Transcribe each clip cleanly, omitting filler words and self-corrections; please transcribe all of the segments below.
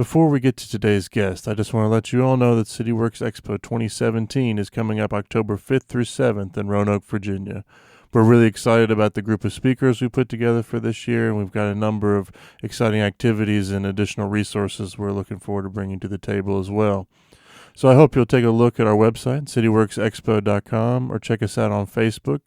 Before we get to today's guest, I just want to let you all know that CityWorks Expo 2017 is coming up October 5th through 7th in Roanoke, Virginia. We're really excited about the group of speakers we put together for this year, and we've got a number of exciting activities and additional resources we're looking forward to bringing to the table as well. So I hope you'll take a look at our website, cityworksexpo.com, or check us out on Facebook.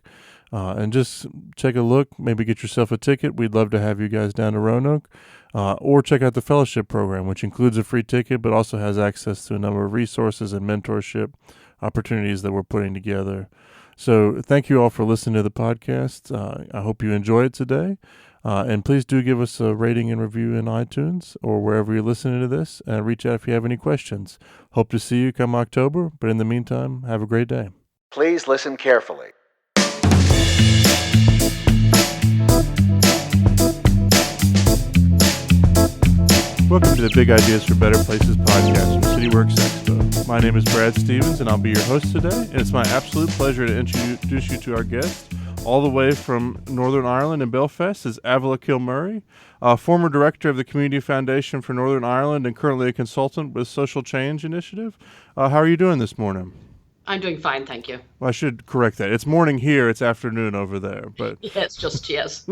And just take a look, maybe get yourself a ticket. We'd love to have you guys down to Roanoke. Or check out the fellowship program, which includes a free ticket, but also has access to a number of resources and mentorship opportunities that we're putting together. So thank you all for listening to the podcast. I hope you enjoy it today. And please do give us a rating and review in iTunes or wherever you're listening to this. And reach out if you have any questions. Hope to see you come October. But in the meantime, have a great day. Please listen carefully. Welcome to the Big Ideas for Better Places podcast from CityWorks Expo. My name is Brad Stevens, and I'll be your host today. And it's my absolute pleasure to introduce you to our guest. All the way from Northern Ireland in Belfast is Avila Kilmurray, former director of the Community Foundation for Northern Ireland and currently a consultant with Social Change Initiative. How are you doing this morning? I'm doing fine, thank you. Well, I should correct that. It's morning here, it's afternoon over there. But yes.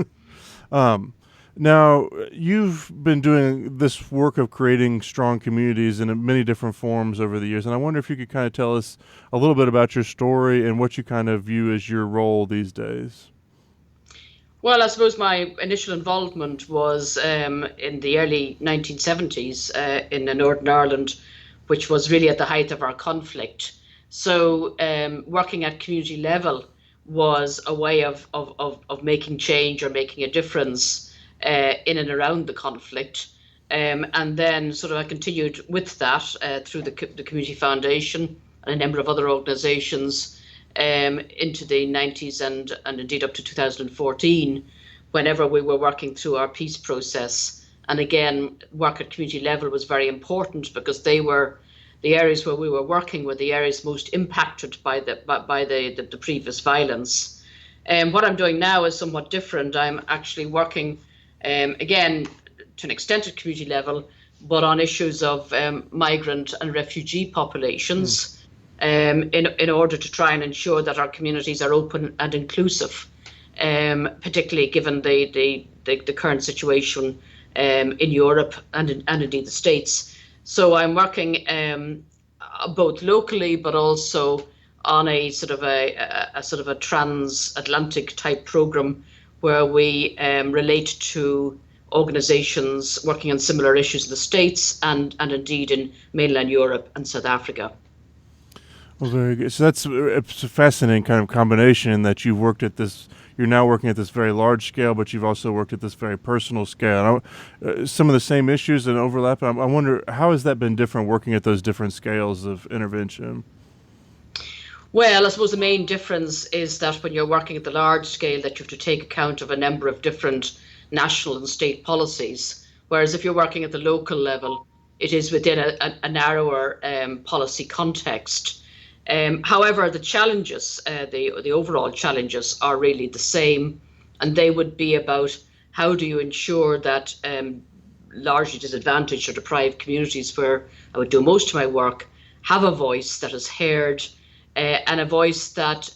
Now, you've been doing this work of creating strong communities in many different forms over the years, and I wonder if you could kind of tell us a little bit about your story and what you kind of view as your role these days. Well, I suppose my initial involvement was in the early 1970s in Northern Ireland, which was really at the height of our conflict. So working at community level was a way of making change or making a difference in and around the conflict, and then sort of I continued with that through the Community Foundation and a number of other organisations into the 90s and indeed up to 2014, whenever we were working through our peace process. And again, work at community level was very important because they were the areas where we were working were the areas most impacted by the previous violence. What I'm doing now is somewhat different. I'm actually working again, to an extent at community level, but on issues of migrant and refugee populations in order to try and ensure that our communities are open and inclusive, particularly given the current situation in Europe and indeed the States. So I'm working both locally, but also on a sort of a transatlantic type program where we relate to organizations working on similar issues in the States and indeed in mainland Europe and South Africa. Well, very good. So it's a fascinating kind of combination in that you've worked at this, you're now working at this very large scale, but you've also worked at this very personal scale. Some of the same issues and overlap. I wonder, how has that been different working at those different scales of intervention? Well, I suppose the main difference is that when you're working at the large scale, that you have to take account of a number of different national and state policies, whereas if you're working at the local level, it is within a narrower policy context. However, the challenges, the overall challenges are really the same, and they would be about how do you ensure that largely disadvantaged or deprived communities, where I would do most of my work, have a voice that is heard, and a voice that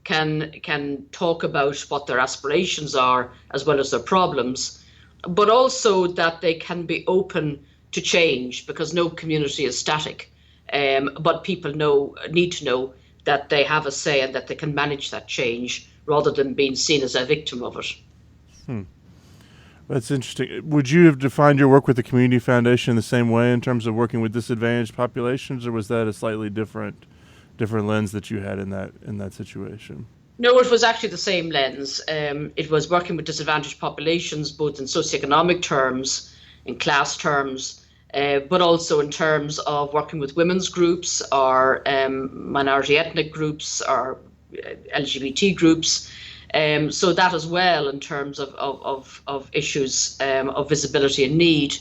can talk about what their aspirations are as well as their problems, but also that they can be open to change, because no community is static. But people need to know that they have a say and that they can manage that change rather than being seen as a victim of it. That's interesting. Would you have defined your work with the Community Foundation the same way in terms of working with disadvantaged populations, or was that a slightly different lens that you had in that situation? No, it was actually the same lens. It was working with disadvantaged populations, both in socioeconomic terms, in class terms, but also in terms of working with women's groups or minority ethnic groups or LGBT groups. So that as well in terms of issues of visibility and need.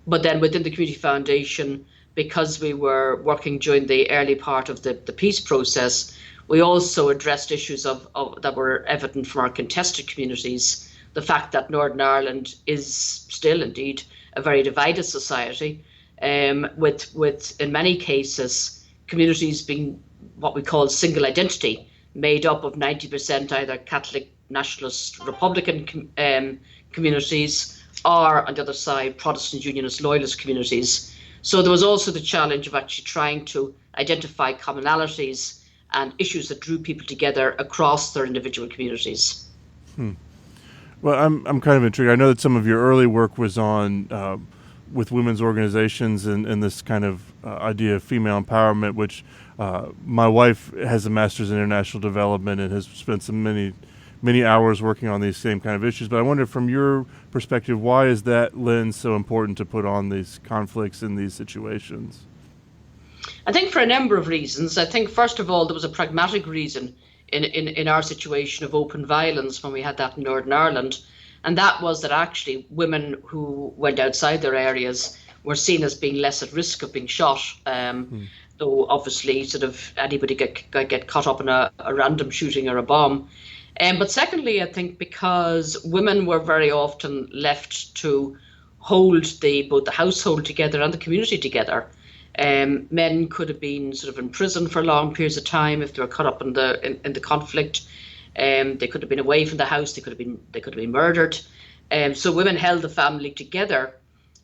But then within the Community Foundation, because we were working during the early part of the peace process, we also addressed issues that were evident from our contested communities. The fact that Northern Ireland is still indeed a very divided society, with in many cases communities being what we call single identity, made up of 90% either Catholic, nationalist, Republican communities, or on the other side Protestant, Unionist, Loyalist communities. So there was also the challenge of actually trying to identify commonalities and issues that drew people together across their individual communities. Well, I'm kind of intrigued. I know that some of your early work was on with women's organizations and this kind of idea of female empowerment, which my wife has a master's in international development and has spent many hours working on these same kind of issues. But I wonder, from your perspective, why is that lens so important to put on these conflicts in these situations? I think for a number of reasons. I think, first of all, there was a pragmatic reason in our situation of open violence when we had that in Northern Ireland. And that was that actually women who went outside their areas were seen as being less at risk of being shot. Though obviously sort of anybody get caught up in a random shooting or a bomb. But secondly, I think because women were very often left to hold both the household together and the community together. Men could have been sort of in prison for long periods of time if they were caught up in the conflict. They could have been away from the house. They could have been murdered. So women held the family together.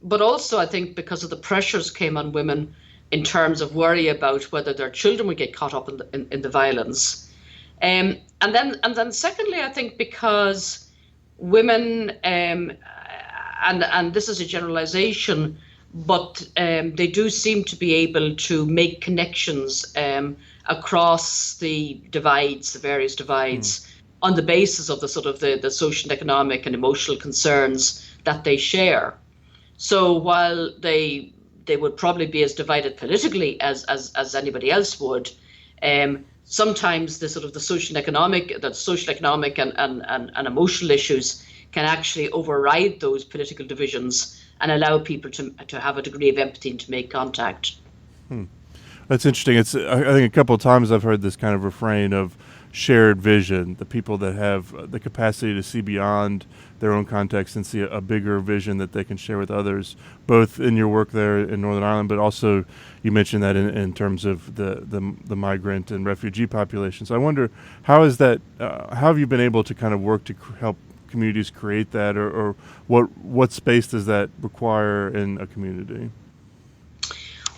But also, I think because of the pressures came on women in terms of worry about whether their children would get caught up in the violence. And then secondly, I think because women, and this is a generalization, but they do seem to be able to make connections across the various divides, on the basis of the sort of the social, economic, and emotional concerns that they share. So while they would probably be as divided politically as anybody else would, sometimes the sort of the social, economic, and emotional issues can actually override those political divisions and allow people to have a degree of empathy and to make contact. That's interesting. I think a couple of times I've heard this kind of refrain of shared vision, the people that have the capacity to see beyond their own context and see a bigger vision that they can share with others, both in your work there in Northern Ireland, but also you mentioned that in terms of the migrant and refugee population. So I wonder, how have you been able to kind of work to help communities create that, or what space does that require in a community?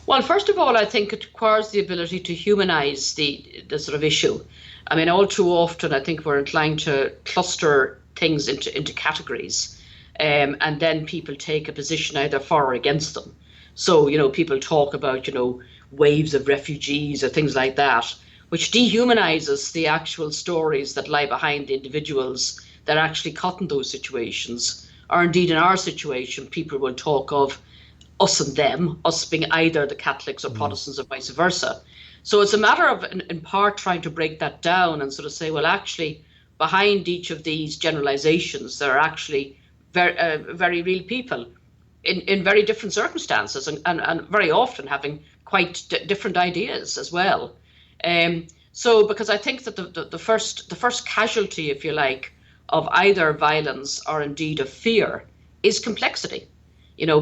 Well, first of all, I think it requires the ability to humanize the sort of issue. I mean, all too often, I think we're inclined to cluster things into categories, and then people take a position either for or against them. So, people talk about, waves of refugees or things like that, which dehumanizes the actual stories that lie behind the individuals that are actually caught in those situations. Or indeed, in our situation, people will talk of us and them, us being either the Catholics or Protestants or vice versa. So it's a matter of, in part, trying to break that down and sort of say, well, actually, behind each of these generalizations, there are actually very real people in very different circumstances and very often having quite different ideas as well. So because I think that the first casualty, if you like, of either violence or indeed of fear is complexity.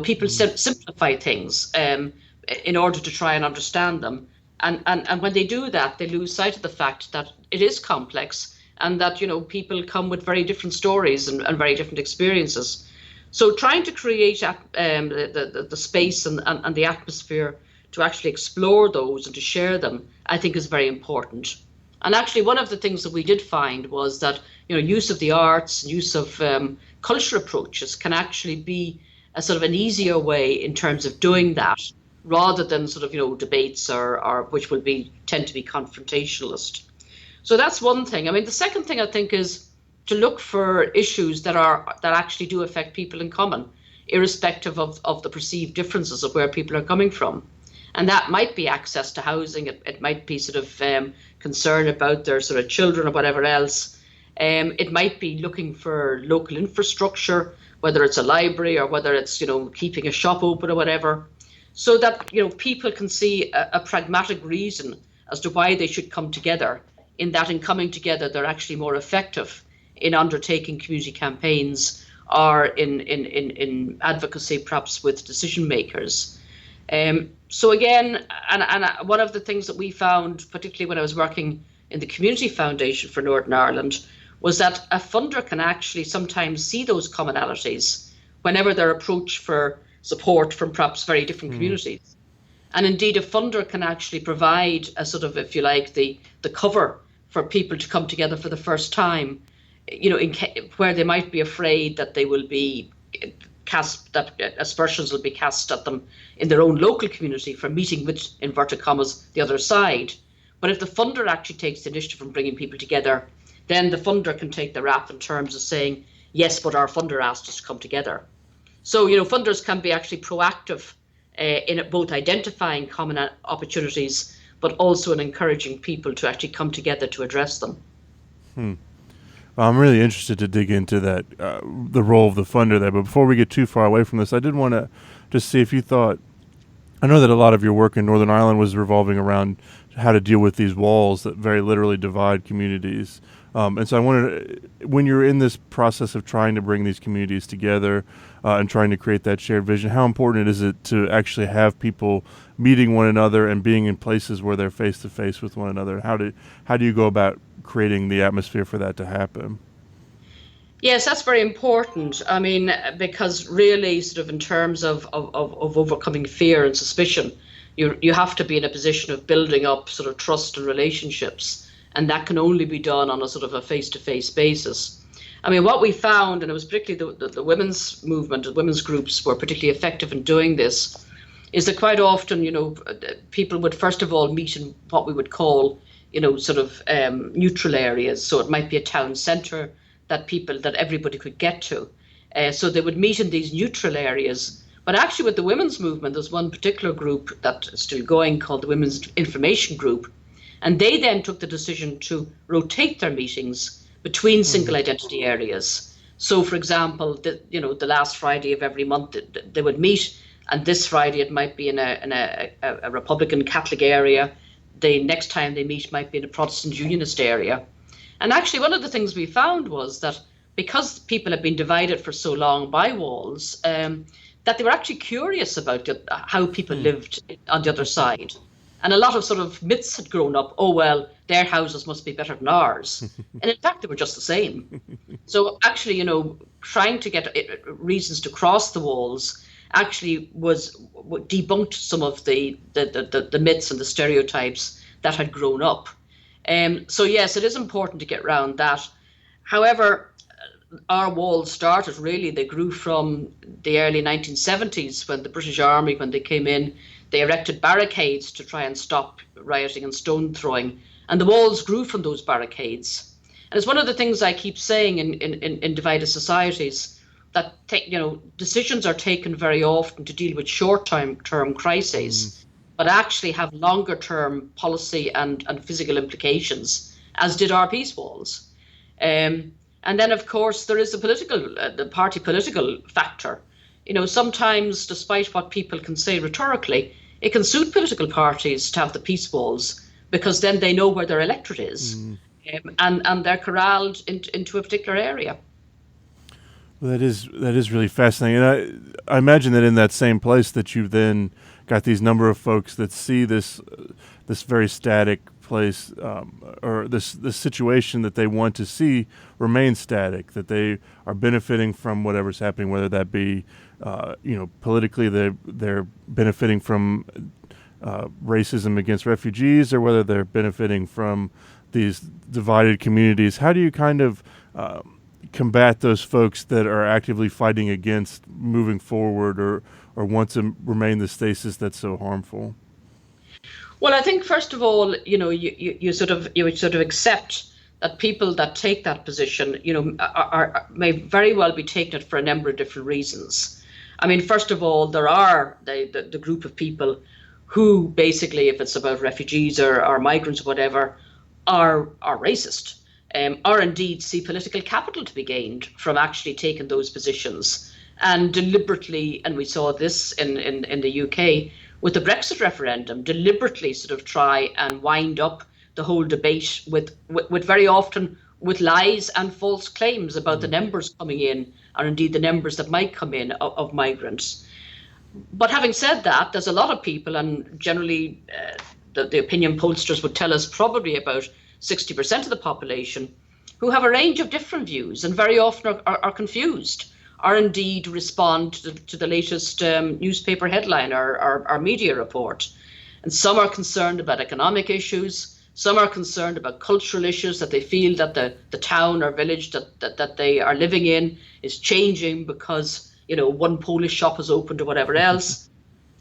People simplify things in order to try and understand them. And when they do that, they lose sight of the fact that it is complex and that, people come with very different stories and very different experiences. So trying to create the space and the atmosphere to actually explore those and to share them, I think is very important. And actually, one of the things that we did find was that, use of the arts, use of cultural approaches can actually be a sort of an easier way in terms of doing that, rather than sort of, debates or which will tend to be confrontationalist. So that's one thing. I mean, the second thing I think is to look for issues that actually do affect people in common, irrespective of the perceived differences of where people are coming from. And that might be access to housing. It might be sort of concern about their sort of children or whatever else. It might be looking for local infrastructure, whether it's a library or whether it's, keeping a shop open or whatever, so that, people can see a pragmatic reason as to why they should come together, in that in coming together, they're actually more effective in undertaking community campaigns or in advocacy, perhaps with decision makers. So again, and one of the things that we found, particularly when I was working in the Community Foundation for Northern Ireland, was that a funder can actually sometimes see those commonalities whenever they're approached for support from perhaps very different communities. And indeed, a funder can actually provide a sort of, if you like, the cover for people to come together for the first time, where they might be afraid that they will be that aspersions will be cast at them in their own local community for meeting with, inverted commas, the other side. But if the funder actually takes the initiative in bringing people together, then the funder can take the rap in terms of saying, yes, but our funder asked us to come together. So, funders can be actually proactive in both identifying common opportunities, but also in encouraging people to actually come together to address them. Well, I'm really interested to dig into that, the role of the funder there. But before we get too far away from this, I did want to just see if you thought, I know that a lot of your work in Northern Ireland was revolving around how to deal with these walls that very literally divide communities. And so I wanted, when you're in this process of trying to bring these communities together and trying to create that shared vision, how important is it to actually have people meeting one another and being in places where they're face to face with one another? How do you go about creating the atmosphere for that to happen? Yes, that's very important. I mean, because really, sort of in terms of overcoming fear and suspicion, you have to be in a position of building up sort of trust and relationships. And that can only be done on a sort of a face-to-face basis. I mean, what we found, and it was particularly the women's movement, the women's groups were particularly effective in doing this, is that quite often, people would first of all meet in what we would call, sort of neutral areas. So it might be a town centre that everybody could get to. So they would meet in these neutral areas. But actually with the women's movement, there's one particular group that's still going called the Women's Information Group. And they then took the decision to rotate their meetings between single identity areas. So, for example, the last Friday of every month they would meet, and this Friday it might be in a Republican Catholic area. The next time they meet might be in a Protestant Unionist area. And actually, one of the things we found was that because people had been divided for so long by walls, that they were actually curious about how people lived on the other side. And a lot of sort of myths had grown up. Oh, well, their houses must be better than ours. And in fact, they were just the same. So actually, trying to get reasons to cross the walls actually was debunked some of the myths and the stereotypes that had grown up. So yes, it is important to get around that. However, our walls started really, they grew from the early 1970s when the British Army, when they came in, they erected barricades to try and stop rioting and stone throwing. And the walls grew from those barricades. And it's one of the things I keep saying in divided societies, that decisions are taken very often to deal with short-term crises, but actually have longer-term policy and physical implications, as did our peace walls. And then, of course, there is the party political factor. Sometimes, despite what people can say rhetorically, it can suit political parties to have the peace walls because then they know where their electorate is, and they're corralled into a particular area. Well, that is really fascinating. And I imagine that in that same place that you then got these number of folks that see this very static place or this situation that they want to see remain static, that they are benefiting from whatever's happening, whether that be politically they're benefiting from racism against refugees, or whether they're benefiting from these divided communities. How do you kind of combat those folks that are actively fighting against moving forward or want to remain the stasis that's so harmful? Well, I think first of all, you sort of accept that people that take that position, may very well be taking it for a number of different reasons. I mean, first of all, there are the group of people who basically, if it's about refugees or migrants or whatever, are racist, or indeed see political capital to be gained from actually taking those positions, and deliberately, and we saw this in the UK with the Brexit referendum, deliberately sort of try and wind up the whole debate with very often with lies and false claims about the numbers coming in, or indeed the numbers that might come in of migrants. But having said that, there's a lot of people, and generally the opinion pollsters would tell us probably about 60% of the population, who have a range of different views and very often are confused, or indeed respond to the latest newspaper headline or media report. And some are concerned about economic issues. Some are concerned about cultural issues, that they feel that the town or village that they are living in is changing because one Polish shop has opened or whatever else.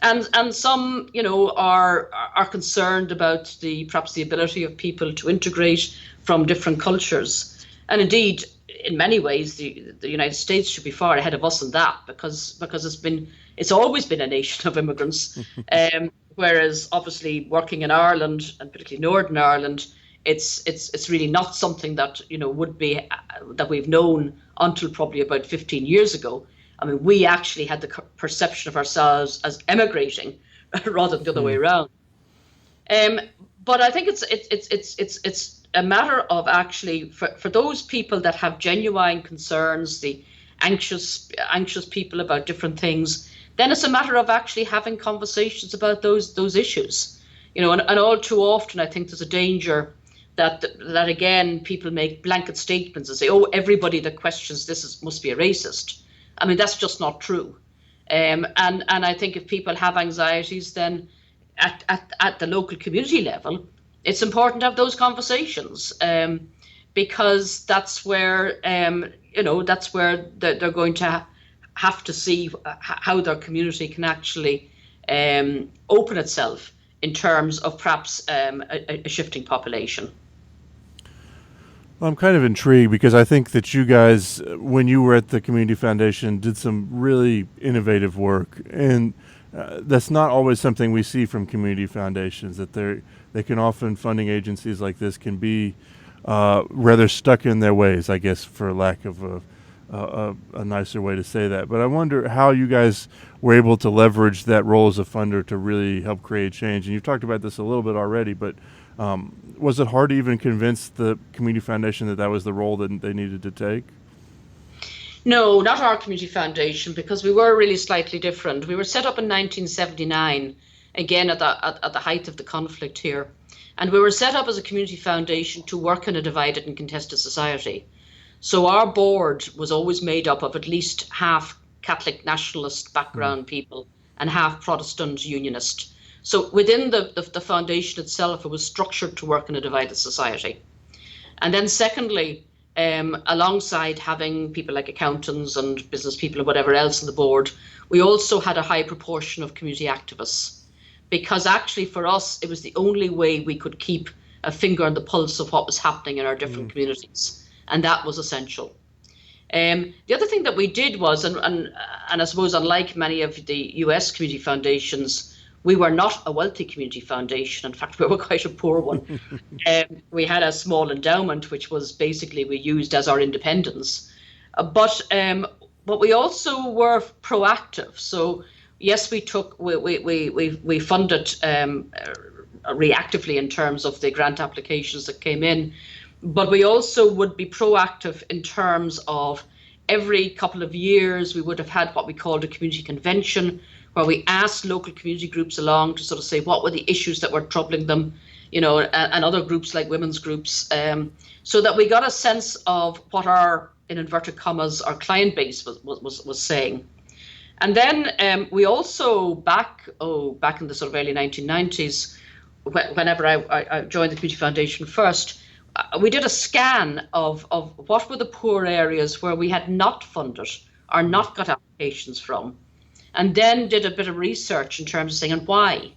And some are concerned about perhaps the ability of people to integrate from different cultures. And indeed, in many ways, the United States should be far ahead of us in that, because it's always been a nation of immigrants. Whereas obviously working in Ireland, and particularly Northern Ireland, it's really not something that would be that we've known until probably about 15 years ago. I mean, we actually had the perception of ourselves as emigrating rather than the other way around. But I think it's a matter of actually for those people that have genuine concerns, the anxious people about different things, then it's a matter of actually having conversations about those issues. And all too often I think there's a danger that again people make blanket statements and say, oh, everybody that questions this must be a racist. I mean, that's just not true. And I think if people have anxieties, then at the local community level, it's important to have those conversations, because that's where they're going to have to see how their community can actually open itself in terms of perhaps a shifting population. Well, I'm kind of intrigued because I think that you guys, when you were at the Community Foundation, did some really innovative work, and that's not always something we see from community foundations. That they can often, funding agencies like this can be rather stuck in their ways, I guess, for lack of a nicer way to say that. But I wonder how you guys were able to leverage that role as a funder to really help create change. And you've talked about this a little bit already, but was it hard to even convince the Community Foundation that was the role that they needed to take? No, not our Community Foundation, because we were really slightly different. We were set up in 1979, again at the height of the conflict here. And we were set up as a community foundation to work in a divided and contested society. So our board was always made up of at least half Catholic nationalist background people and half Protestant unionist. So within the foundation itself, it was structured to work in a divided society. And then secondly, alongside having people like accountants and business people and whatever else on the board, we also had a high proportion of community activists, because actually for us, it was the only way we could keep a finger on the pulse of what was happening in our different communities. And that was essential. The other thing that we did was, and I suppose unlike many of the US community foundations, we were not a wealthy community foundation. In fact, we were quite a poor one. We had a small endowment, which was basically we used as our independence. But we also were proactive. So yes, we funded reactively in terms of the grant applications that came in. But we also would be proactive in terms of every couple of years, we would have had what we called a community convention, where we asked local community groups along to sort of say what were the issues that were troubling them, and other groups like women's groups, so that we got a sense of what our, in inverted commas, our client base was saying. And then we also, back in the sort of early 1990s, whenever I joined the Community Foundation first, we did a scan of what were the poor areas where we had not funded or not got applications from, and then did a bit of research in terms of saying, and why?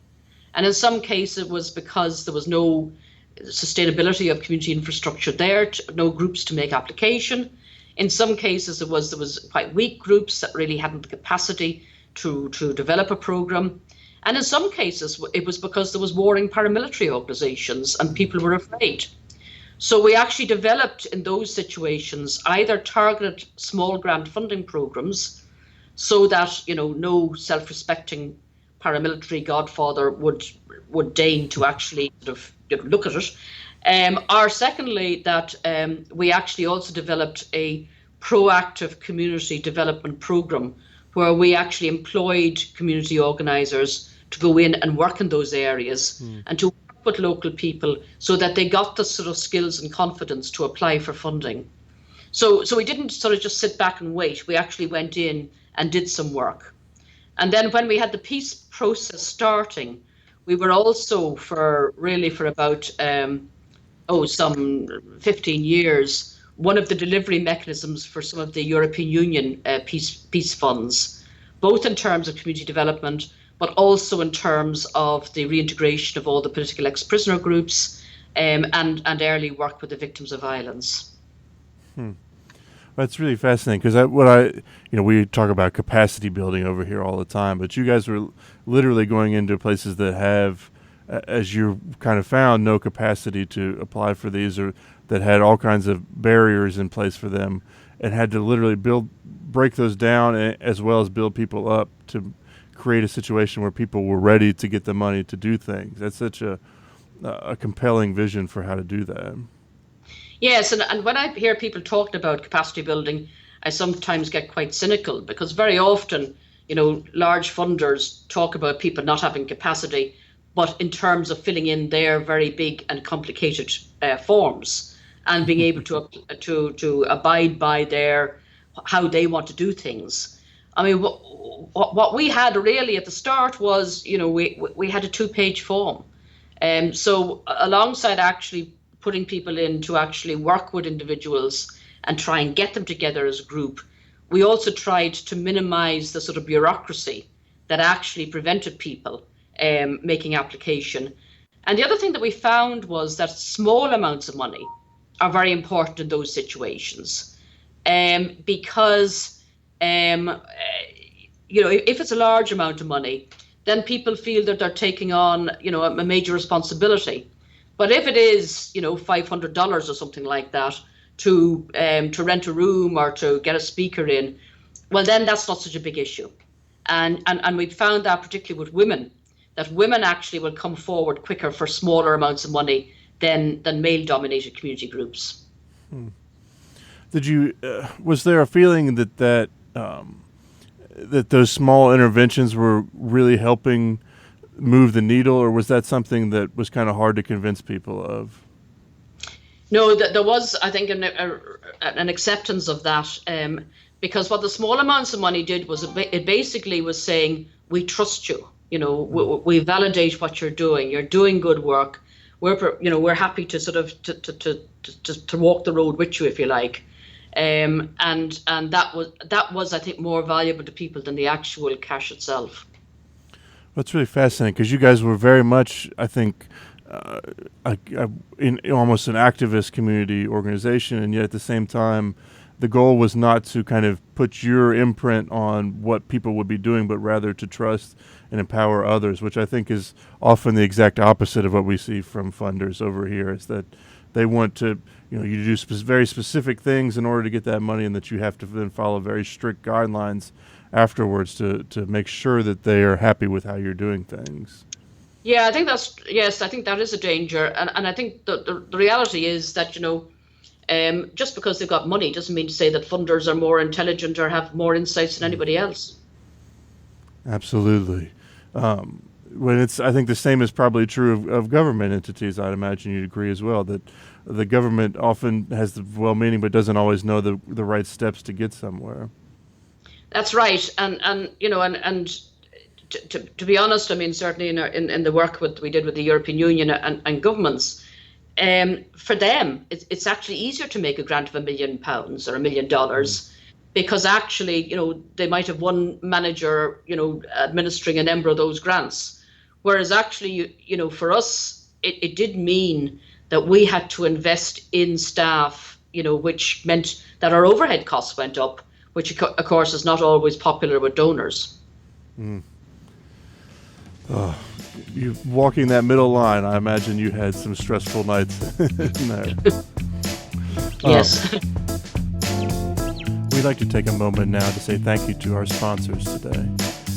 And in some cases it was because there was no sustainability of community infrastructure there, no groups to make application. In some cases there was quite weak groups that really hadn't the capacity to develop a program. And in some cases it was because there was warring paramilitary organizations and people were afraid. So we actually developed in those situations either targeted small grant funding programs so that no self-respecting paramilitary godfather would deign to actually sort of look at it, or secondly that we actually also developed a proactive community development program where we actually employed community organisers to go in and work in those areas and to work with local people so that they got the sort of skills and confidence to apply for funding. So we didn't sort of just sit back and wait. We actually went in and did some work. And then when we had the peace process starting, we were also for about some 15 years, one of the delivery mechanisms for some of the European Union peace funds, both in terms of community development, but also in terms of the reintegration of all the political ex-prisoner groups and early work with the victims of violence. That's really fascinating because we talk about capacity building over here all the time, but you guys were literally going into places that have, as you kind of found, no capacity to apply for these, or that had all kinds of barriers in place for them, and had to literally break those down as well as build people up to create a situation where people were ready to get the money to do things. That's such a compelling vision for how to do that. Yes, and when I hear people talking about capacity building, I sometimes get quite cynical because very often, large funders talk about people not having capacity, but in terms of filling in their very big and complicated forms and being able to abide by how they want to do things. I mean, what we had really at the start was, we had a 2-page form. So alongside actually putting people in to actually work with individuals and try and get them together as a group, we also tried to minimize the sort of bureaucracy that actually prevented people making application. And the other thing that we found was that small amounts of money are very important in those situations because if it's a large amount of money, then people feel that they're taking on a major responsibility. But if it is, $500 or something like that to rent a room or to get a speaker in, well, then that's not such a big issue. And we found that particularly with women, that women actually will come forward quicker for smaller amounts of money than male-dominated community groups. Was there a feeling that those small interventions were really helping move the needle, or was that something that was kind of hard to convince people of? No, there was, I think, an acceptance of that, because what the small amounts of money did was it basically was saying, we trust you, we validate what you're doing. You're doing good work. We're happy to sort of to walk the road with you, if you like. And that was, I think, more valuable to people than the actual cash itself. That's really fascinating because you guys were very much, I think, in almost an activist community organization, and yet at the same time, the goal was not to kind of put your imprint on what people would be doing, but rather to trust and empower others, which I think is often the exact opposite of what we see from funders over here, is that they want to, you do very specific things in order to get that money, and that you have to then follow very strict guidelines afterwards to make sure that they are happy with how you're doing things. Yeah, I think that is a danger. And I think the reality is that, just because they've got money doesn't mean to say that funders are more intelligent or have more insights than anybody else. Absolutely. I think the same is probably true of government entities. I'd imagine you'd agree as well, that the government often has the well-meaning but doesn't always know the right steps to get somewhere. That's right, and to be honest, I mean, certainly in the work we did with the European Union and governments, for them it's actually easier to make a grant of £1 million or $1 million because actually, they might have one manager, administering a number of those grants, whereas actually, for us, it did mean that we had to invest in staff, which meant that our overhead costs went up, which of course is not always popular with donors. Oh, you walking that middle line, I imagine you had some stressful nights in there. Yes. We'd like to take a moment now to say thank you to our sponsors today.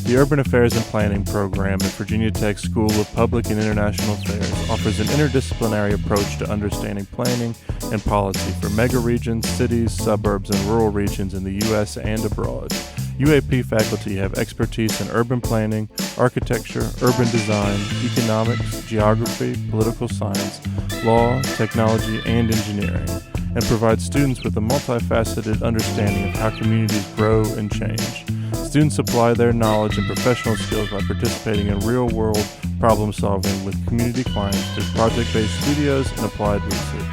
The Urban Affairs and Planning program at Virginia Tech School of Public and International Affairs offers an interdisciplinary approach to understanding planning and policy for mega regions, cities, suburbs, and rural regions in the U.S. and abroad. UAP faculty have expertise in urban planning, architecture, urban design, economics, geography, political science, law, technology, and engineering, and provide students with a multifaceted understanding of how communities grow and change. Students apply their knowledge and professional skills by participating in real-world problem solving with community clients through project-based studios and applied research.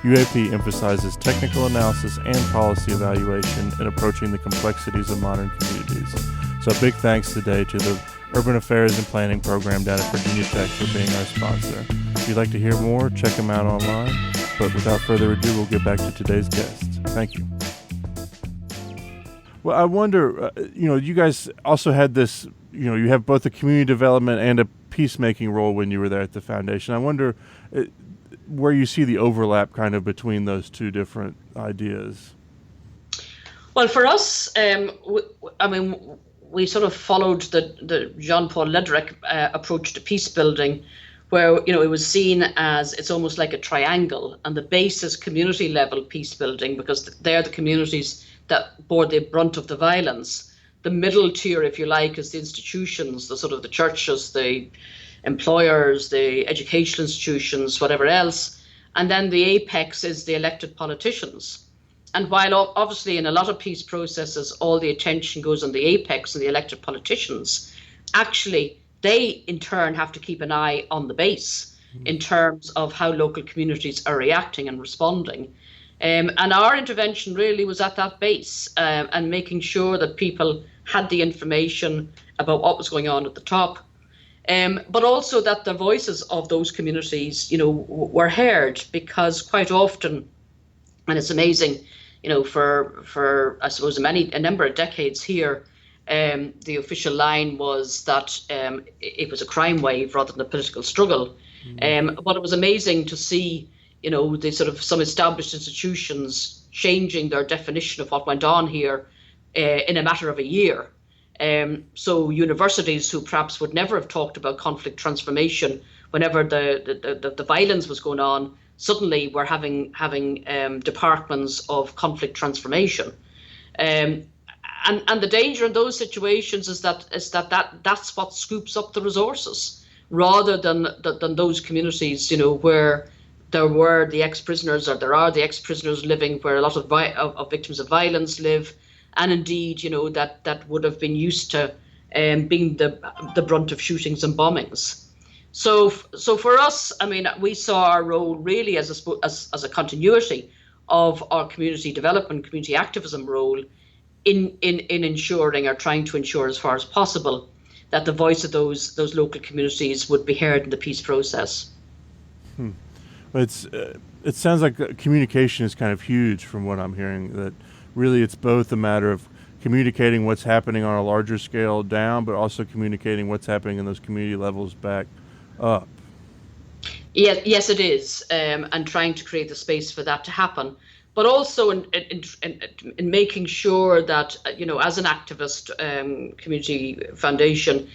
UAP emphasizes technical analysis and policy evaluation in approaching the complexities of modern communities. So big thanks today to the Urban Affairs and Planning program down at Virginia Tech for being our sponsor. If you'd like to hear more, check them out online. But without further ado, we'll get back to today's guest. Thank you. Well, I wonder, you guys also had this, you have both a community development and a peacemaking role when you were there at the foundation. I wonder where you see the overlap kind of between those two different ideas. Well, for us, we sort of followed the Jean-Paul Ledrec approach to peace building, where it was seen as it's almost like a triangle, and the base is community level peace building because they're the communities that bore the brunt of the violence. The middle tier, if you like, is the institutions, the churches, the employers, the educational institutions, whatever else. And then the apex is the elected politicians. And while obviously in a lot of peace processes, all the attention goes on the apex and the elected politicians, actually they in turn have to keep an eye on the base in terms of how local communities are reacting and responding. And our intervention really was at that base and making sure that people had the information about what was going on at the top, but also that the voices of those communities, were heard, because quite often, and it's amazing, for I suppose a number of decades here, the official line was that it was a crime wave rather than a political struggle. But it was amazing to see some established institutions changing their definition of what went on here in a matter of a year. So universities who perhaps would never have talked about conflict transformation whenever the violence was going on, suddenly were having departments of conflict transformation. And the danger in those situations is that's what scoops up the resources, rather than those communities, where there were the ex-prisoners, or there are the ex-prisoners living, where a lot of victims of violence live, and indeed, that would have been used to being the brunt of shootings and bombings. So for us, we saw our role really as a continuity of our community development, community activism role in ensuring, or trying to ensure as far as possible, that the voice of those local communities would be heard in the peace process. It sounds like communication is kind of huge from what I'm hearing, that really it's both a matter of communicating what's happening on a larger scale down, but also communicating what's happening in those community levels back up. Yes, it is, and trying to create the space for that to happen, but also in making sure that, as an activist community foundation,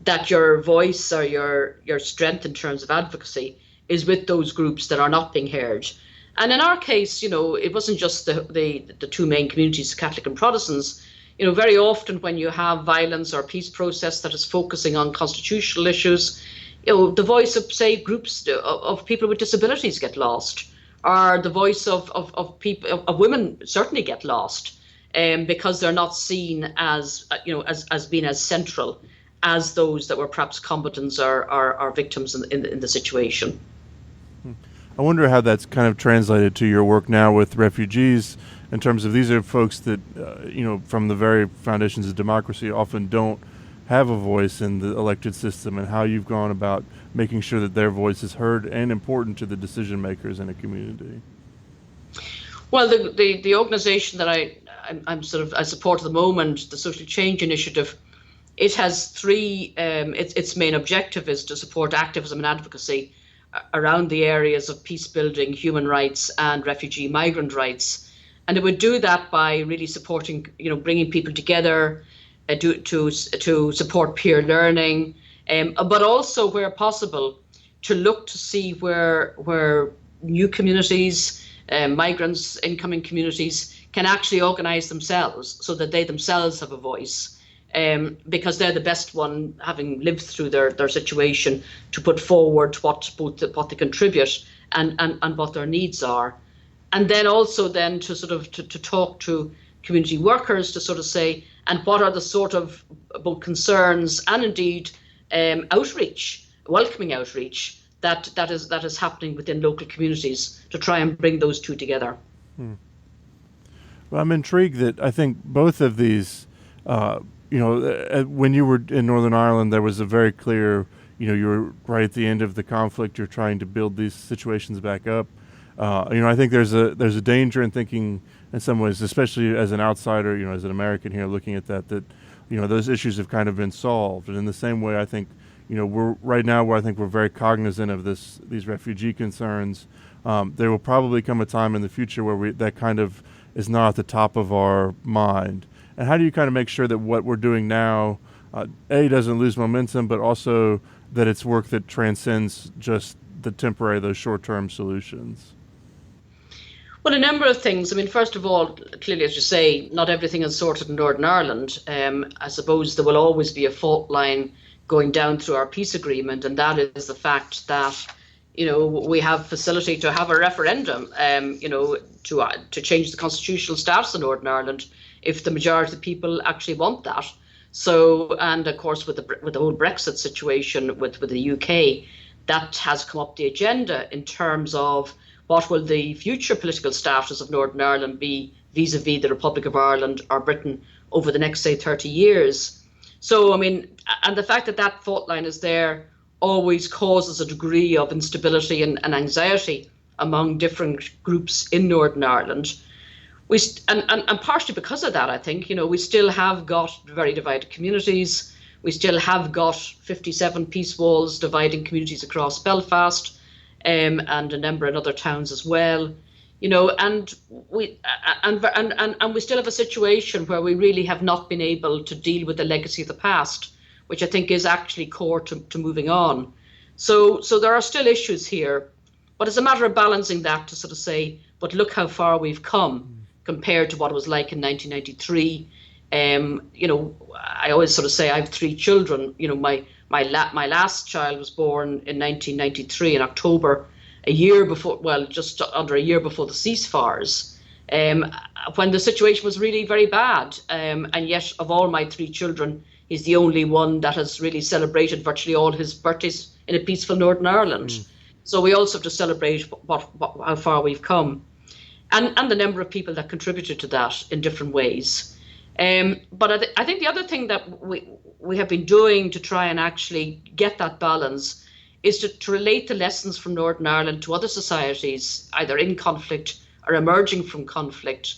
that your voice or your strength in terms of advocacy is with those groups that are not being heard. And in our case, it wasn't just the two main communities, Catholic and Protestants. Very often when you have violence or peace process that is focusing on constitutional issues, the voice of, say, groups of people with disabilities get lost, or the voice of people, of women certainly get lost, because they're not seen as being as central as those that were perhaps combatants or victims in the situation. I wonder how that's kind of translated to your work now with refugees, in terms of these are folks that, from the very foundations of democracy often don't have a voice in the elected system, and how you've gone about making sure that their voice is heard and important to the decision makers in a community. Well, the organization that I support at the moment, the Social Change Initiative, it has three, its main objective is to support activism and advocacy around the areas of peace building, human rights, and refugee migrant rights. And it would do that by really supporting, bringing people together to support peer learning, but also where possible to look to see where new communities, migrants, incoming communities can actually organise themselves so that they themselves have a voice. Because they're the best one, having lived through their situation, to put forward what they contribute and what their needs are. And then also then to sort of to talk to community workers to sort of say, and what are the sort of both concerns and indeed outreach, welcoming outreach that is happening within local communities, to try and bring those two together. Well, I'm intrigued that I think both of these, when you were in Northern Ireland, there was a very clear, you were right at the end of the conflict. You're trying to build these situations back up. I think there's a danger in thinking, in some ways, especially as an outsider, as an American here looking at that, those issues have kind of been solved. And in the same way, I think, we're right now where I think we're very cognizant of these refugee concerns. There will probably come a time in the future where that kind of is not at the top of our mind. And how do you kind of make sure that what we're doing now, doesn't lose momentum, but also that it's work that transcends just those short-term solutions? Well, a number of things. I mean, first of all, clearly, as you say, not everything is sorted in Northern Ireland. I suppose there will always be a fault line going down through our peace agreement, and that is the fact that we have facility to have a referendum, to change the constitutional status of Northern Ireland if the majority of the people actually want that. So, and of course, with the whole Brexit situation with the UK, that has come up the agenda in terms of what will the future political status of Northern Ireland be vis-a-vis the Republic of Ireland or Britain over the next, say, 30 years. So, I mean, and the fact that that fault line is there always causes a degree of instability and anxiety among different groups in Northern Ireland. And partially because of that, I think, we still have got very divided communities. We still have got 57 peace walls dividing communities across Belfast, and a number in other towns as well. And we still have a situation where we really have not been able to deal with the legacy of the past, which I think is actually core to moving on. So there are still issues here, but it's a matter of balancing that to sort of say, but look how far we've come compared to what it was like in 1993. I always sort of say I have 3 children. My last child was born in 1993 in October, just under a year before the ceasefires, when the situation was really very bad. And yet, of all my 3 children, he's the only one that has really celebrated virtually all his birthdays in a peaceful Northern Ireland. So we also have to celebrate how far we've come, and the number of people that contributed to that in different ways. But I think the other thing that we have been doing to try and actually get that balance is to relate the lessons from Northern Ireland to other societies, either in conflict or emerging from conflict,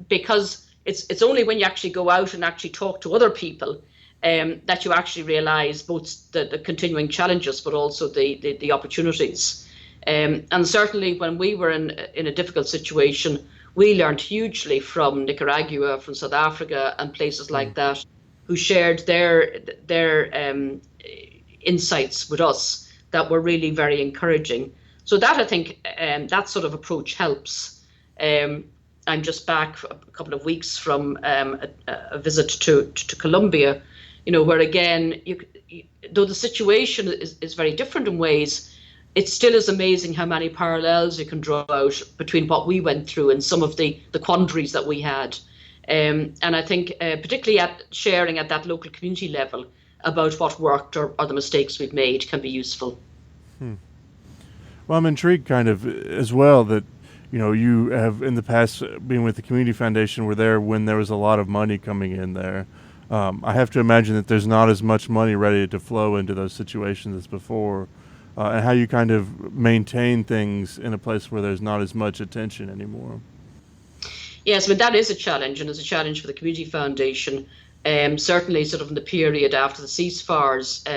because it's only when you actually go out and actually talk to other people that you actually realise both the continuing challenges but also the opportunities. And certainly when we were in a difficult situation, we learned hugely from Nicaragua, from South Africa and places like that, who shared their insights with us that were really very encouraging. So that, I think, that sort of approach helps. I'm just back a couple of weeks from a visit to Colombia, where again, though the situation is very different in ways, it still is amazing how many parallels you can draw out between what we went through and some of the quandaries that we had. And I think particularly at sharing at that local community level about what worked or the mistakes we've made can be useful. Well, I'm intrigued kind of as well that, you have in the past been with the Community Foundation, were there when there was a lot of money coming in there. I have to imagine that there's not as much money ready to flow into those situations as before. And how you kind of maintain things in a place where there's not as much attention anymore. Yes, I mean, that is a challenge, and it's a challenge for the Community Foundation. Certainly sort of in the period after the ceasefires,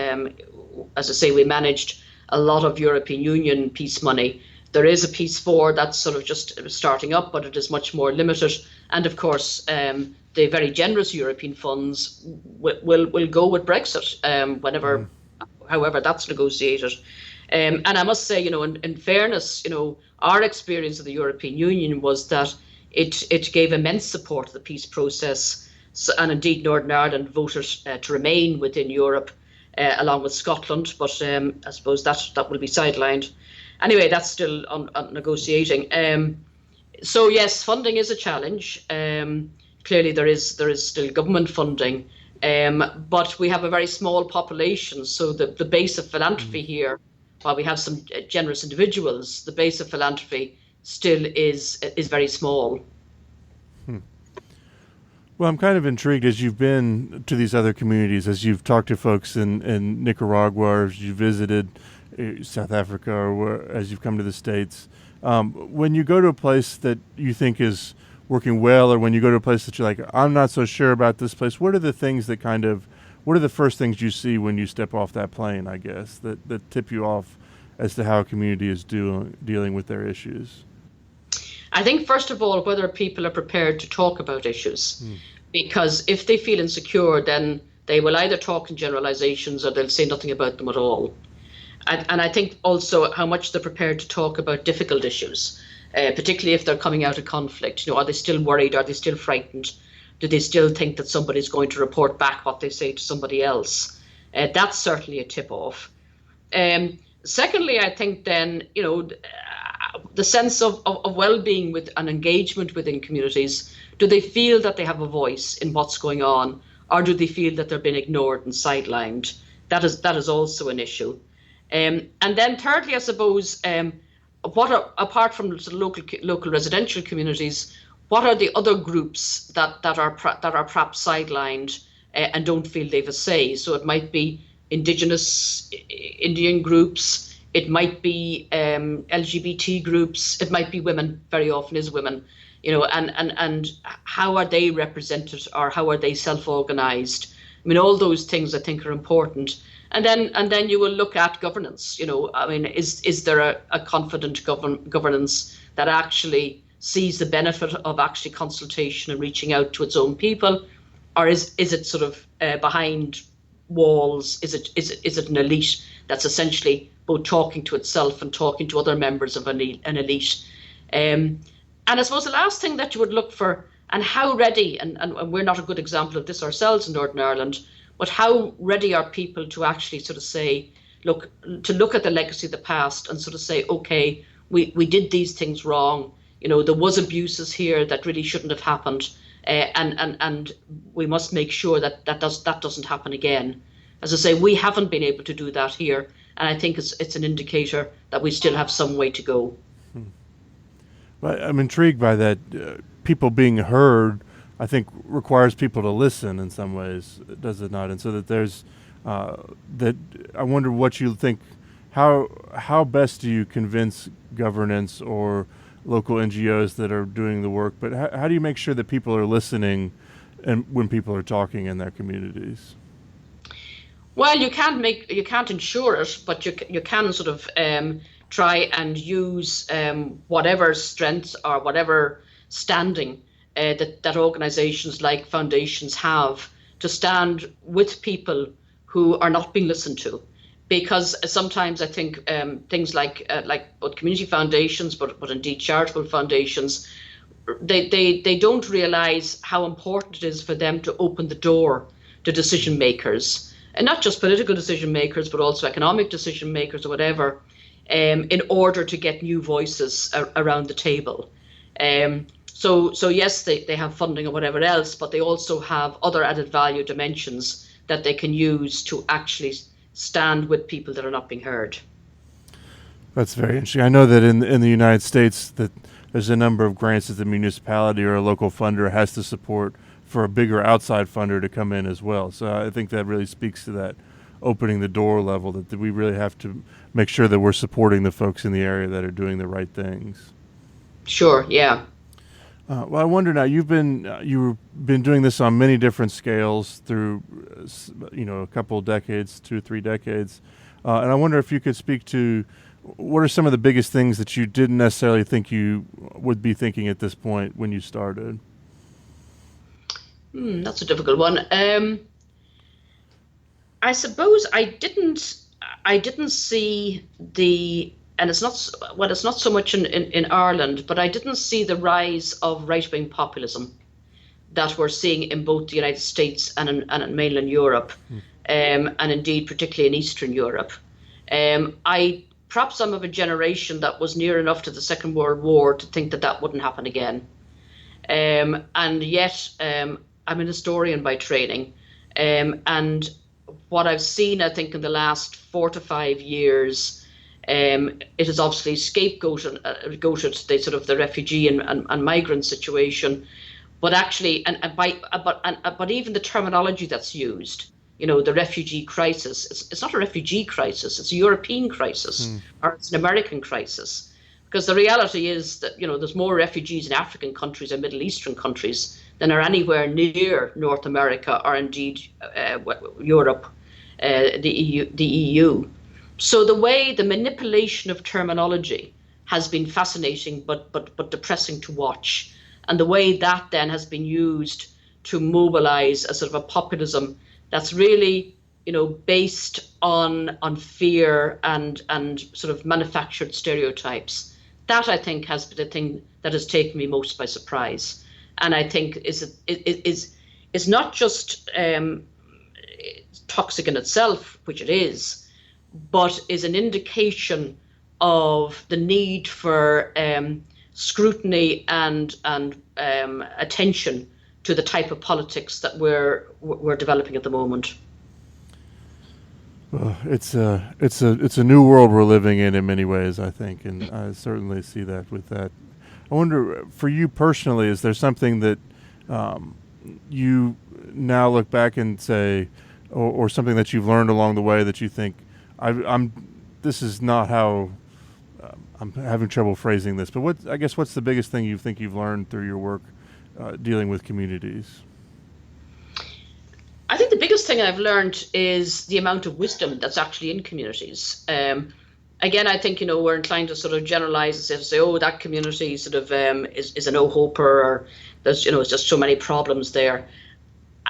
as I say, we managed a lot of European Union peace money. There is a Peace Corps that's sort of just starting up, but it is much more limited. And of course, the very generous European funds will go with Brexit, however that's negotiated. And I must say, in fairness, our experience of the European Union was that, It gave immense support to the peace process, so, and indeed Northern Ireland voted to remain within Europe, along with Scotland. But I suppose that will be sidelined. Anyway, that's still on negotiating. So yes, funding is a challenge. Clearly, there is still government funding, but we have a very small population. So the base of philanthropy here, while we have some generous individuals, the base of philanthropy still is very small. Well, I'm kind of intrigued as you've been to these other communities, as you've talked to folks in Nicaragua, or as you visited South Africa, or as you've come to the States. When you go to a place that you think is working well, or when you go to a place that you're like, I'm not so sure about this place, what are the things that what are the first things you see when you step off that plane, I guess, that tip you off as to how a community is dealing with their issues? I think, first of all, whether people are prepared to talk about issues. Because if they feel insecure, then they will either talk in generalizations or they'll say nothing about them at all. And I think also how much they're prepared to talk about difficult issues, particularly if they're coming out of conflict. Are they still worried? Are they still frightened? Do they still think that somebody's going to report back what they say to somebody else? That's certainly a tip-off. Secondly, I think then, the sense of well-being with an engagement within communities. Do they feel that they have a voice in what's going on, or do they feel that they're being ignored and sidelined? That is also an issue. And then thirdly, I suppose, apart from the local residential communities, what are the other groups that are perhaps sidelined and don't feel they've a say? So it might be Indigenous Indian groups. It might be LGBT groups. It might be women. Very often is women, and how are they represented, or how are they self-organized? I mean, all those things I think are important. And then you will look at governance. Is there a confident governance that actually sees the benefit of actually consultation and reaching out to its own people, or is it sort of behind walls? Is it an elite that's essentially both talking to itself and talking to other members of an elite? And I suppose the last thing that you would look for, and how ready, and we're not a good example of this ourselves in Northern Ireland, but how ready are people to actually sort of say, look at the legacy of the past and sort of say, okay, we did these things wrong. There was abuses here that really shouldn't have happened, and we must make sure that doesn't happen again. As I say, we haven't been able to do that here, and I think it's an indicator that we still have some way to go. Well, I'm intrigued by that. People being heard, I think, requires people to listen in some ways, does it not? And so that there's that. I wonder what you think. How best do you convince governance or local NGOs that are doing the work? But how do you make sure that people are listening, and when people are talking in their communities? Well, you can't ensure it, but you can sort of try and use whatever strength or whatever standing that organizations like foundations have to stand with people who are not being listened to. Because sometimes I think things like both community foundations, but indeed charitable foundations, they don't realize how important it is for them to open the door to decision makers, and not just political decision makers, but also economic decision makers or whatever, in order to get new voices around the table. So yes, they have funding or whatever else, but they also have other added value dimensions that they can use to actually stand with people that are not being heard. That's very interesting. I know that in the United States that there's a number of grants that the municipality or a local funder has to support for a bigger outside funder to come in as well. So I think that really speaks to that opening the door level, that we really have to make sure that we're supporting the folks in the area that are doing the right things. Sure, yeah. Well, I wonder now, you've been doing this on many different scales through, a couple of decades, 2 or 3 decades. And I wonder if you could speak to what are some of the biggest things that you didn't necessarily think you would be thinking at this point when you started? That's a difficult one. I suppose I didn't see the and it's not so much in Ireland, but I didn't see the rise of right-wing populism that we're seeing in both the United States and in mainland Europe, and indeed particularly in Eastern Europe. Perhaps I'm of a generation that was near enough to the Second World War to think that that wouldn't happen again. And yet, I'm an historian by training. And what I've seen, I think, in the last 4 to 5 years, it has obviously scapegoated the sort of the refugee and migrant situation, but actually, but even the terminology that's used, the refugee crisis, it's not a refugee crisis, it's a European crisis, or it's an American crisis. Because the reality is that, there's more refugees in African countries and Middle Eastern countries than are anywhere near North America or indeed Europe, the EU. So the manipulation of terminology has been fascinating but depressing to watch. And the way that then has been used to mobilize a sort of a populism that's really, based on fear and sort of manufactured stereotypes. That, I think, has been the thing that has taken me most by surprise. And I think is not just toxic in itself, which it is, but is an indication of the need for scrutiny and attention to the type of politics that we're developing at the moment. Well, it's a new world we're living in many ways, I think, and I certainly see that with that. I wonder, for you personally, is there something that you now look back and say, or something that you've learned along the way that you think, this is not how. I'm having trouble phrasing this, but what's the biggest thing you think you've learned through your work dealing with communities? I think the biggest thing I've learned is the amount of wisdom that's actually in communities. Again, I think, we're inclined to sort of generalize and say, oh, that community sort of is a no-hoper, or there's, it's just so many problems there.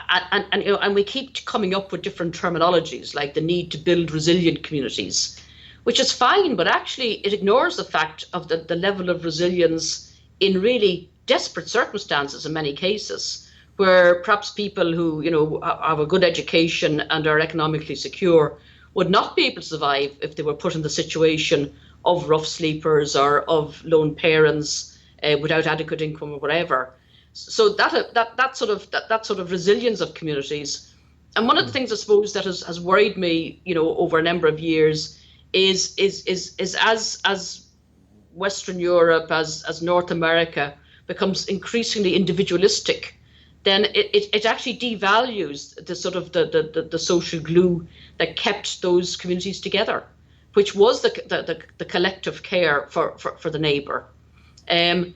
And we keep coming up with different terminologies, like the need to build resilient communities, which is fine, but actually it ignores the fact of the level of resilience in really desperate circumstances in many cases, where perhaps people who, have a good education and are economically secure would not be able to survive if they were put in the situation of rough sleepers or of lone parents without adequate income or whatever. So that sort of resilience of communities. And one of the things, I suppose, that has worried me, over a number of years is as Western Europe, as North America becomes increasingly individualistic, then it actually devalues the sort of the social glue that kept those communities together, which was the collective care for the neighbour. And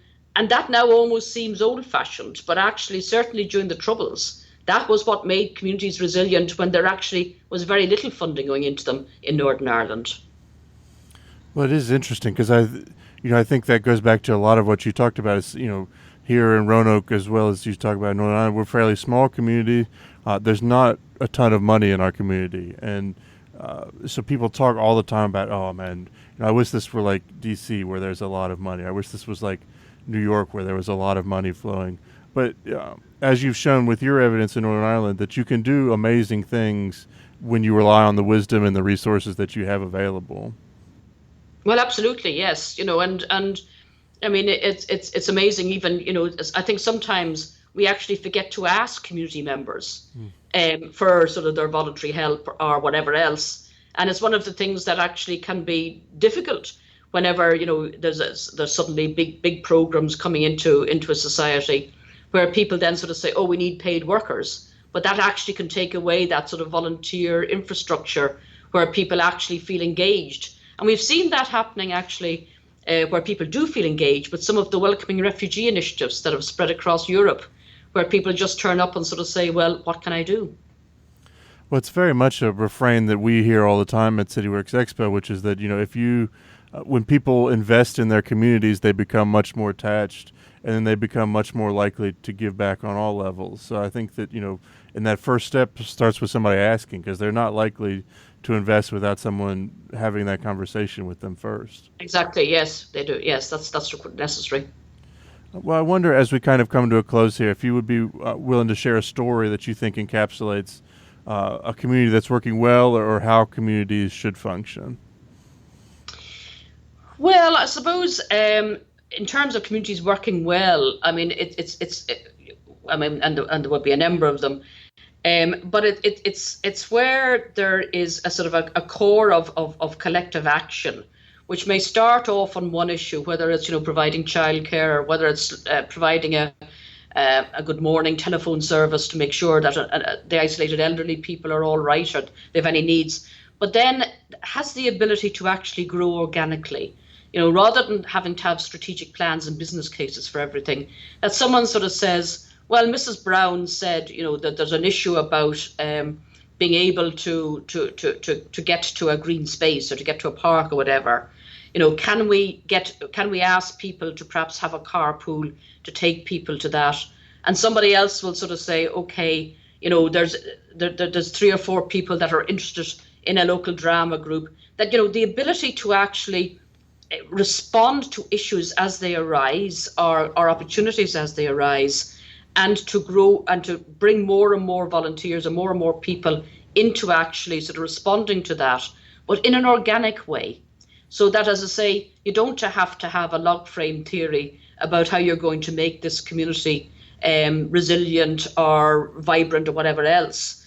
that now almost seems old-fashioned, but actually, certainly during the Troubles, that was what made communities resilient when there actually was very little funding going into them in Northern Ireland. Well, it is interesting because I think that goes back to a lot of what you talked about. Is here in Roanoke, as well as you talk about Northern Ireland, we're a fairly small community. There's not a ton of money in our community, and so people talk all the time about, oh man, I wish this were like D.C. where there's a lot of money. I wish this was like New York where there was a lot of money flowing. But as you've shown with your evidence in Northern Ireland, that you can do amazing things when you rely on the wisdom and the resources that you have available. Well, absolutely, yes. And I mean, it's amazing. Even, I think sometimes we actually forget to ask community members for sort of their voluntary help or whatever else. And it's one of the things that actually can be difficult whenever, there's suddenly big programs coming into a society where people then sort of say, oh, we need paid workers. But that actually can take away that sort of volunteer infrastructure where people actually feel engaged. And we've seen that happening actually where people do feel engaged with some of the welcoming refugee initiatives that have spread across Europe, where people just turn up and sort of say, well, what can I do? Well, it's very much a refrain that we hear all the time at CityWorks Expo, which is that, when people invest in their communities, they become much more attached, and then they become much more likely to give back on all levels. So I think that, and that first step starts with somebody asking, because they're not likely to invest without someone having that conversation with them first. Exactly. Yes, they do. Yes, that's necessary. Well, I wonder, as we kind of come to a close here, if you would be willing to share a story that you think encapsulates a community that's working well, or how communities should function. Well, I suppose in terms of communities working well, I mean, I mean, and there would be a number of them. But it's where there is a sort of a core of collective action, which may start off on one issue, whether it's providing childcare, or whether it's providing a good morning telephone service to make sure that the isolated elderly people are all right, or they have any needs, but then has the ability to actually grow organically. Rather than having to have strategic plans and business cases for everything, that someone sort of says, well, Mrs. Brown said, that there's an issue about being able to get to a green space, or to get to a park or whatever. Can we ask people to perhaps have a carpool to take people to that? And somebody else will sort of say, okay, there's 3 or 4 people that are interested in a local drama group. That the ability to actually respond to issues as they arise, or opportunities as they arise, and to grow and to bring more and more volunteers and more people into actually sort of responding to that, but in an organic way. So that, as I say, you don't have to have a log frame theory about how you're going to make this community resilient or vibrant or whatever else,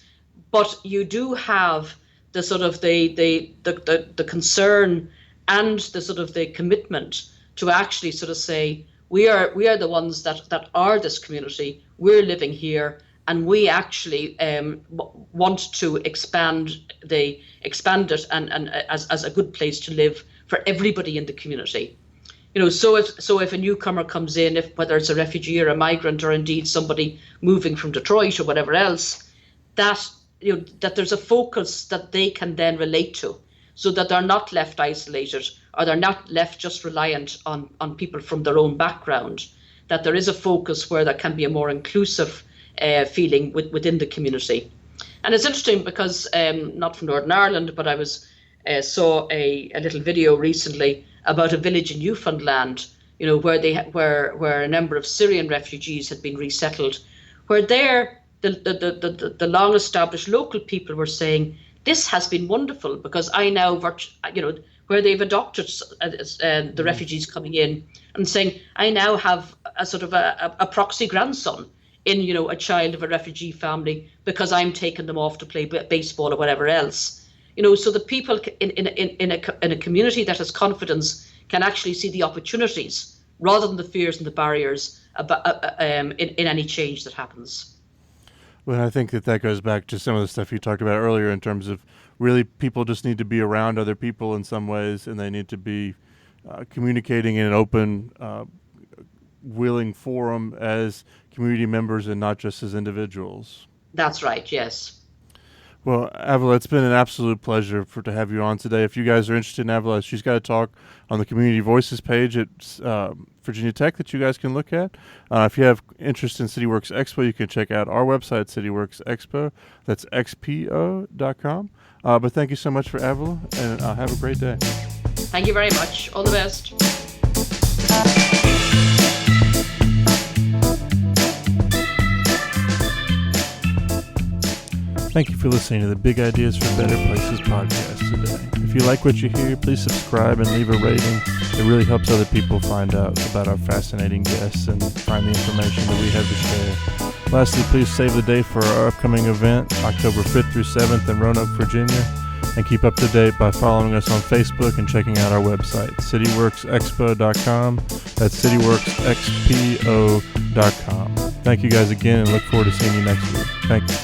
but you do have the sort of the concern and the sort of the commitment to actually sort of say, we are the ones that are this community. We're living here, and we actually want to expand it and as a good place to live for everybody in the community. So if a newcomer comes in, whether it's a refugee or a migrant, or indeed somebody moving from Detroit or whatever else, that there's a focus that they can then relate to, so that they're not left isolated, or they're not left just reliant on people from their own background, that there is a focus where there can be a more inclusive feeling within the community. And it's interesting because, not from Northern Ireland, but I saw a little video recently about a village in Newfoundland, where a number of Syrian refugees had been resettled, where the long established local people were saying, this has been wonderful, because I now, where they've adopted the refugees coming in, and saying, I now have a sort of a proxy grandson in, a child of a refugee family, because I'm taking them off to play baseball or whatever else. So the people in a community that has confidence can actually see the opportunities rather than the fears and the barriers in any change that happens. Well, I think that goes back to some of the stuff you talked about earlier, in terms of really people just need to be around other people in some ways, and they need to be communicating in an open, willing forum as community members and not just as individuals. That's right, yes. Well, Avila, it's been an absolute pleasure to have you on today. If you guys are interested in Avila, she's got a talk on the Community Voices page at Virginia Tech that you guys can look at. If you have interest in CityWorks Expo, you can check out our website, CityWorks Expo. That's xpo.com. But thank you so much for Avila, and have a great day. Thank you very much. All the best. Thank you for listening to the Big Ideas for Better Places podcast today. If you like what you hear, please subscribe and leave a rating. It really helps other people find out about our fascinating guests and find the information that we have to share. Lastly, please save the date for our upcoming event, October 5th through 7th in Roanoke, Virginia. And keep up to date by following us on Facebook and checking out our website, cityworksexpo.com. That's cityworksexpo.com. Thank you guys again, and look forward to seeing you next week. Thank you.